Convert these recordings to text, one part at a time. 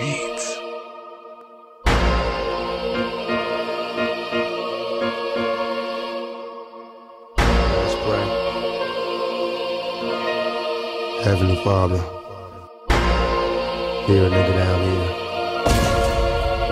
Beats. Let's pray. Heavenly Father, hear a nigga down here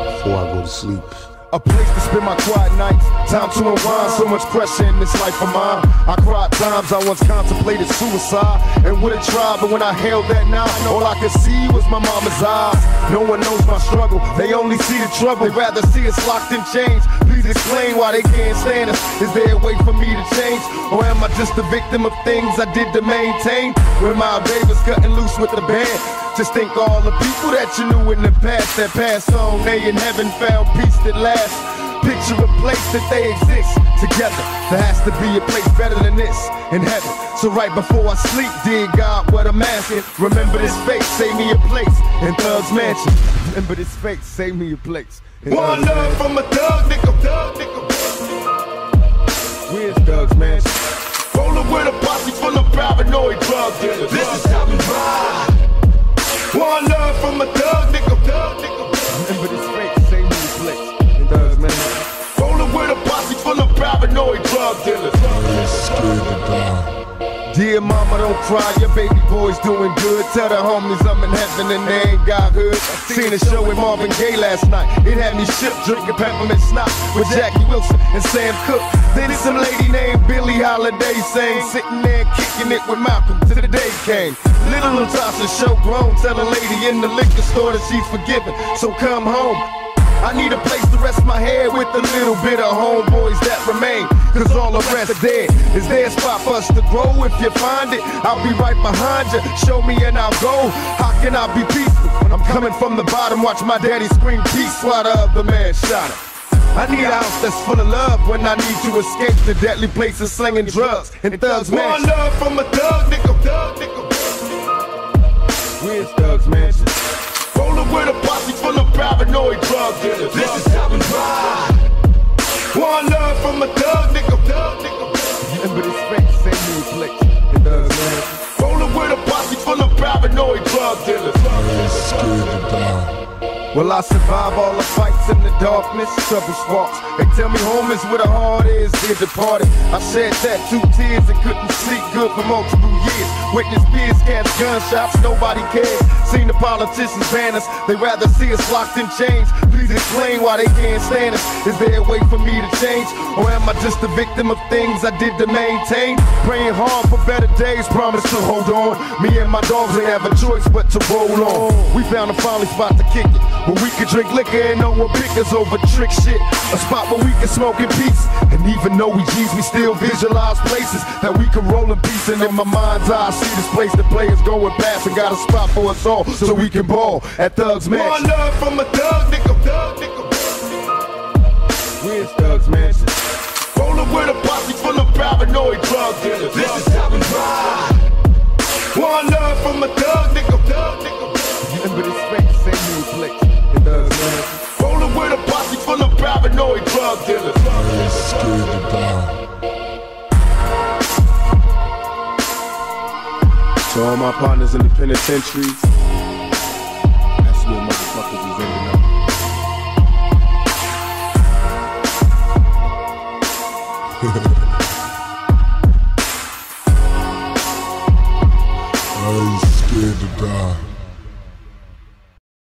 before I go to sleep. A place to spend my quiet nights, time to unwind. So much pressure in this life of mine. I cried times I once contemplated suicide and would have tried, but when I held that knife, all I could see was my mama's eyes. No one knows my struggle, they only see the trouble. They'd rather see us locked in chains. Please explain why they can't stand us. Is there a way for me to change? Or am I just a victim of things I did to maintain? When my baby's cutting loose with the band, just think all the people that you knew in the past that passed on, they in heaven found peace that lasts. Picture a place that they exist together. There has to be a place better than this in heaven. So right before I sleep, dear God, what I'm asking, remember this face, save me a place in Thug's Mansion. Remember this face, save me a place. One love from a thug nigga. Where's Thug's Mansion? Rolling with a posse full of paranoid drug dealers. This is how we ride. One love from a thug nigga. Remember this face, save me a place. Thug's Mansion. Rolling with a posse full of paranoid drug dealers. Dear mama, don't cry, your baby boy's doing good. Tell the homies I'm in heaven and they ain't got hood. Seen a show with Marvin Gaye last night. It had me shook, drinking peppermint snot with Jackie Wilson and Sam Cooke. Then some lady named Billie Holiday sang, sitting there kicking it with Malcolm till the day came. Little Natasha show grown, tell a lady in the liquor store that she's forgiven, so come home. I need a place to rest my head with a little bit of homeboys that remain, cause all the rest are dead. Is there a spot for us to grow? If you find it, I'll be right behind you. Show me and I'll go. How can I be peaceful? I'm coming from the bottom, watch my daddy scream peace while the other man shot him. I need a house that's full of love when I need to escape the deadly places slinging drugs and Thug's Mansion. One love from a thug nigga. Where's Thug's Mansion? Rolling with a posse full of paranoid drug dealers. This is how we ride. One love from a thug nigga. Remember this face, save me a place. Thug's Mansion. Rolling with a posse full of paranoid drug dealers. Well, I survive all the fights in the darkness, trouble sparks. They tell me home is where the heart is, they're departed. I shed that 2 tears and couldn't sleep good for multiple years. Witness peers catch gunshots, nobody cares. Seen the politicians ban us, they rather see us locked in chains. Please explain why they can't stand us. Is there a way for me to change? Or am I just a victim of things I did to maintain? Praying hard for better days, promise to hold on. Me and my dogs ain't have a choice but to roll on. We found a finally spot to kick it, where we could drink liquor and no one pick us over trick shit. A spot where we can smoke in peace. And even though we G's, we still visualize places that we can roll in peace. And in my mind's eye, I see this place that players going past and got a spot for us all so we can ball at Thug's Mansion. One love from a thug nigga. Where's Thug's Mansion? Rolling with a posse full of paranoid drug dealers. This is how we ride. One love from a thug nigga. Remember this face, save me a place. Thug's Mansion. Rolling with a posse full of paranoid drug dealers. To all my partners in the penitentiaries, that's where motherfuckers is ending up. I ain't scared to die.